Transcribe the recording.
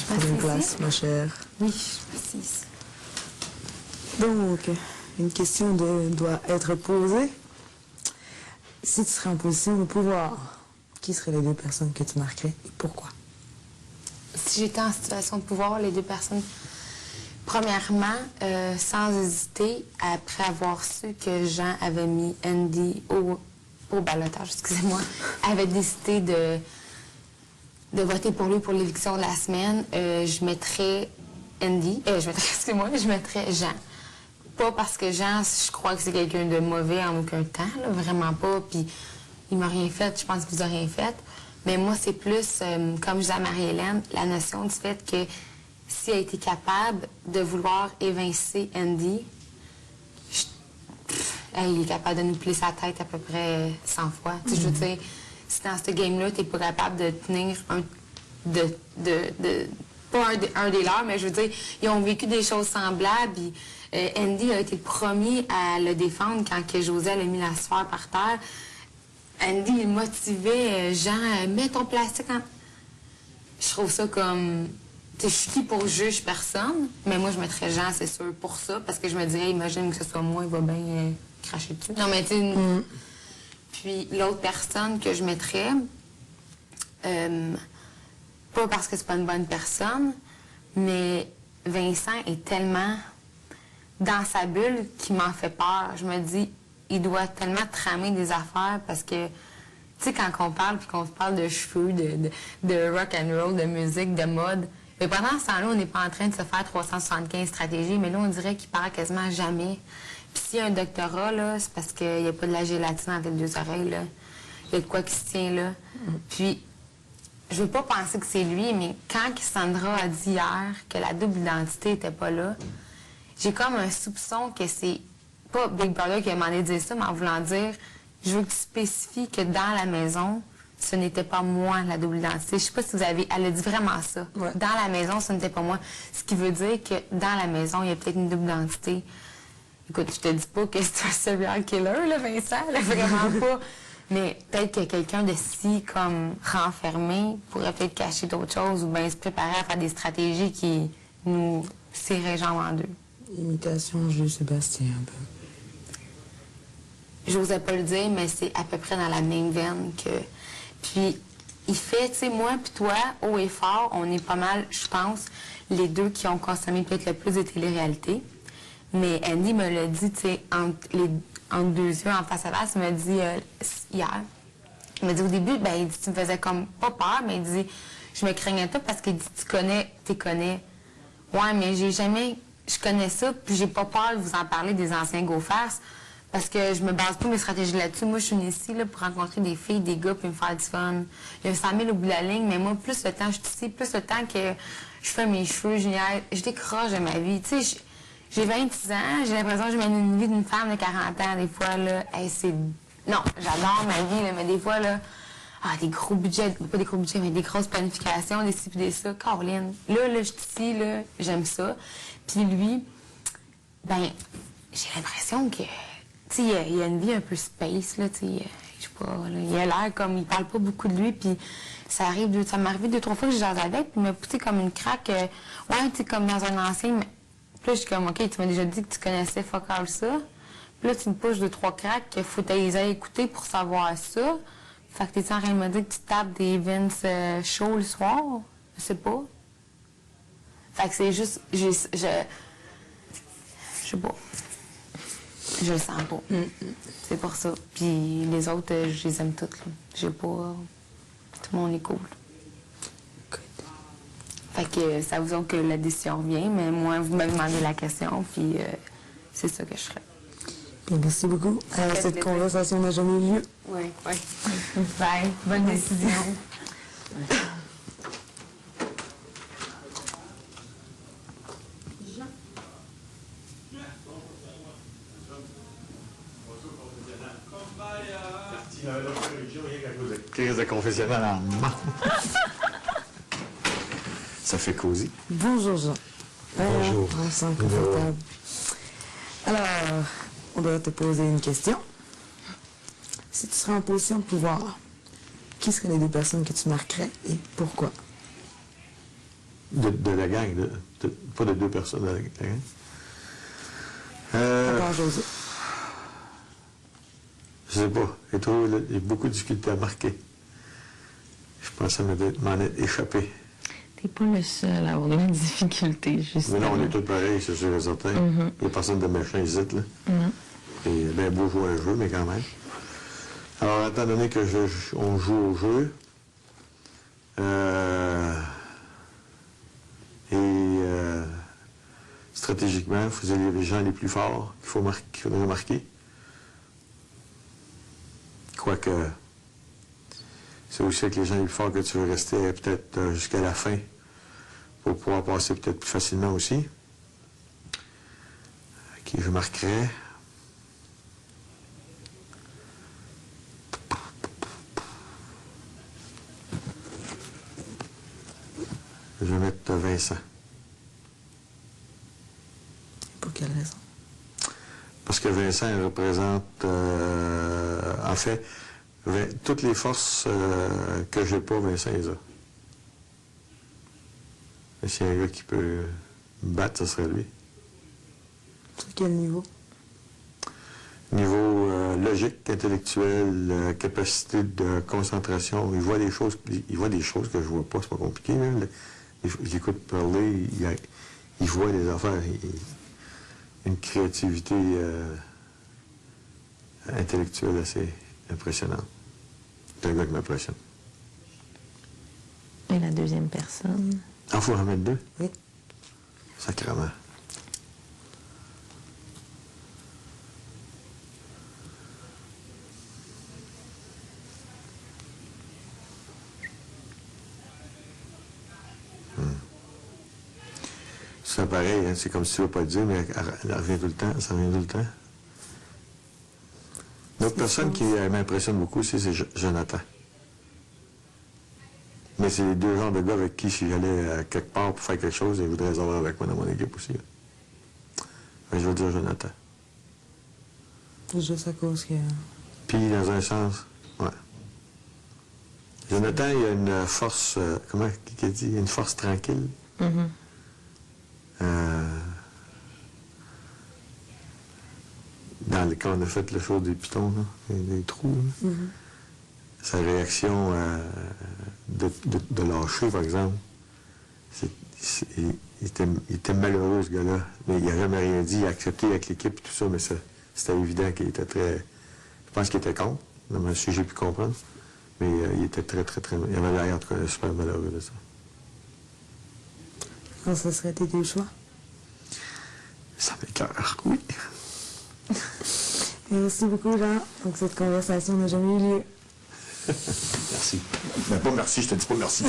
Prends une place, ma chère. Oui, je suis assise. Donc, une question doit être posée. Si tu serais en position de pouvoir, qui seraient les deux personnes que tu marquerais et pourquoi? Si j'étais en situation de pouvoir, les deux personnes, premièrement, sans hésiter, après avoir su que Jean avait mis Andy au ballottage, excusez-moi, avait décidé de voter pour lui pour l'éviction de la semaine, je mettrais Andy, je mettrais Jean. Pas parce que Jean, je crois que c'est quelqu'un de mauvais en aucun temps, là, vraiment pas, puis il m'a rien fait, je pense qu'il vous a rien fait. Mais moi, c'est plus, comme je disais à Marie-Hélène, la notion du fait que s'il a été capable de vouloir évincer Andy, il est capable de nous plier sa tête à peu près 100 fois. Tu sais, je veux dire, si dans ce game-là, tu n'es pas capable de tenir pas un des leurs, mais je veux dire, ils ont vécu des choses semblables. Puis, Andy a été le premier à le défendre quand que José a mis la sphère par terre. Andy, il motivait Jean, mets ton plastique en... Je trouve ça comme... Tu sais, je suis qui pour juger personne, mais moi, je mettrais Jean, c'est sûr, pour ça, parce que je me dirais, imagine que ce soit moi, il va bien cracher dessus. Non, mais tu sais... Puis l'autre personne que je mettrais, pas parce que c'est pas une bonne personne, mais Vincent est tellement dans sa bulle qu'il m'en fait peur. Je me dis, il doit tellement tramer des affaires parce que, tu sais, quand on parle, puis qu'on se parle de cheveux, de rock and roll, de musique, de mode, mais pendant ce temps-là, on n'est pas en train de se faire 375 stratégies, mais là, on dirait qu'il parle quasiment jamais. Puis s'il y a un doctorat, là, c'est parce qu'il n'y a pas de la gélatine entre les deux oreilles, là. Il y a de quoi qui se tient là. Puis, je veux pas penser que c'est lui, mais quand Sandra a dit hier que la double identité était pas là, j'ai comme un soupçon que c'est pas Big Brother qui a demandé de dire ça, mais en voulant dire, je veux que tu spécifies que dans la maison, ce n'était pas moi, la double identité. Je sais pas si vous avez... Elle a dit vraiment ça. Ouais. Dans la maison, ce n'était pas moi. Ce qui veut dire que dans la maison, il y a peut-être une double identité. Écoute, je te dis pas que c'est un serial killer, là, Vincent, là, vraiment pas. Mais peut-être que quelqu'un de si, comme, renfermé pourrait peut-être cacher d'autres choses ou bien se préparer à faire des stratégies qui nous serraient les jambes en deux. Imitation Jules Sébastien, un peu. J'osais pas le dire, mais c'est à peu près dans la même veine que... Puis, il fait, tu sais, moi puis toi, haut et fort, on est pas mal, je pense, les deux qui ont consommé peut-être le plus de télé-réalité. Mais Andy me l'a dit, tu sais, entre deux yeux, en face à face, il m'a dit hier. Il m'a dit au début, ben, il dit, tu me faisais comme pas peur, mais il dit, je me craignais pas parce qu'il dit, tu connais. Ouais, mais je connais ça, puis j'ai pas peur de vous en parler des anciens go-fast, parce que je me base pas mes stratégies là-dessus. Moi, je suis venue ici, là, pour rencontrer des filles, des gars, puis me faire du fun. Il y a 100 000 au bout de la ligne, mais moi, plus le temps je suis ici, plus le temps que je fais mes cheveux, je décroche de ma vie. Tu sais, j'ai 26 ans, j'ai l'impression que je mène une vie d'une femme de 40 ans, des fois, là. Hey, non, j'adore ma vie, là, mais des fois, là, des gros budgets, pas des gros budgets, mais des grosses planifications, des ci pis des ça. Caroline, là, je suis ici, là, j'aime ça. Puis lui, ben, j'ai l'impression que, tu sais, il y a une vie un peu space, là, tu sais, je sais pas, là, il a l'air comme, il parle pas beaucoup de lui, puis ça m'est arrivé 2-3 fois que j'ai jasé avec, puis il m'a poussé comme une craque, ouais, tu sais, comme dans un ancien, mais puis là, je suis comme, OK, tu m'as déjà dit que tu connaissais fuck all ça. Puis là, tu me pushes 2-3 cracks qu'il faut que tu les écouter pour savoir ça. Fait que t'es en train de me dire que tu tapes des Vince shows le soir? Je sais pas. Fait que c'est juste, je sais pas. Je le sens pas. C'est pour ça. Puis les autres, je les aime toutes, là. J'ai pas... Tout le monde est cool. Fait que ça vous que la décision revient, mais moi, vous me demandez la question, puis c'est ça que je ferais. Bien, merci beaucoup. Cette conversation n'a jamais eu lieu. Oui, oui. Bye. Bonne décision. Crise de confessionnal en main. Ça fait cosy. Bonjour Jean. Bonjour. On se sent confortable. Alors, on doit te poser une question. Si tu serais en position de pouvoir, qui seraient les deux personnes que tu marquerais et pourquoi? De la gang, pas de 2 personnes de la gang. À part José. Je sais pas. J'ai beaucoup de difficultés à marquer. Je pense m'en être échappé. T'es pas le seul à avoir de la difficulté, justement. Mais non, on est tous pareils, c'est sûr et certain. Il n'y a personne de méchant ici, là. Et bien beau jouer à un jeu, mais quand même. Alors, étant donné que on joue au jeu, stratégiquement, il faut les gens les plus forts qu'il faudrait marquer. Quoique, c'est aussi avec les gens les plus forts que tu veux rester peut-être jusqu'à la fin pour pouvoir passer peut-être plus facilement aussi. Qui je marquerais. Je vais mettre Vincent. Pour quelle raison? Parce que Vincent il représente, en fait, toutes les forces que j'ai pas, Vincent les a. Et s'il y a un gars qui peut me battre, ce serait lui. Sur quel niveau? Niveau logique, intellectuel, capacité de concentration, il voit des choses que je vois pas, c'est pas compliqué. Là. J'écoute parler, il voit des affaires, une créativité intellectuelle assez impressionnante. C'est un gars qui m'impressionne. Et la deuxième personne? Ah, faut en mettre 2? Oui. Sacrément. C'est pareil, hein, c'est comme si tu ne veux pas le dire, mais elle revient tout le temps, ça revient tout le temps. L'autre personne qui m'impressionne beaucoup aussi, c'est Jonathan. Mais c'est les 2 genres de gars avec qui, si j'allais quelque part pour faire quelque chose, ils voudraient les avoir avec moi dans mon équipe aussi. Là. Mais je veux dire Jonathan. Juste à cause que... Puis, dans un sens, ouais. Jonathan, il a une force, comment il dit, une force tranquille. Quand on a fait le show des pitons, là, des trous, là, sa réaction de lâcher, par exemple, il était malheureux, ce gars-là. Mais il n'a jamais rien dit, il a accepté avec l'équipe et tout ça, mais c'était évident qu'il était très... Je pense qu'il était contre, si j'ai pu comprendre. Mais il était très... Il avait l'air, en tout cas, super malheureux de ça. Quand ce serait tes 2 choix? Ça m'écoeure, oui. Merci beaucoup, Jean. Donc, cette conversation n'a jamais eu lieu. Merci. Mais pas merci, je te dis pas merci.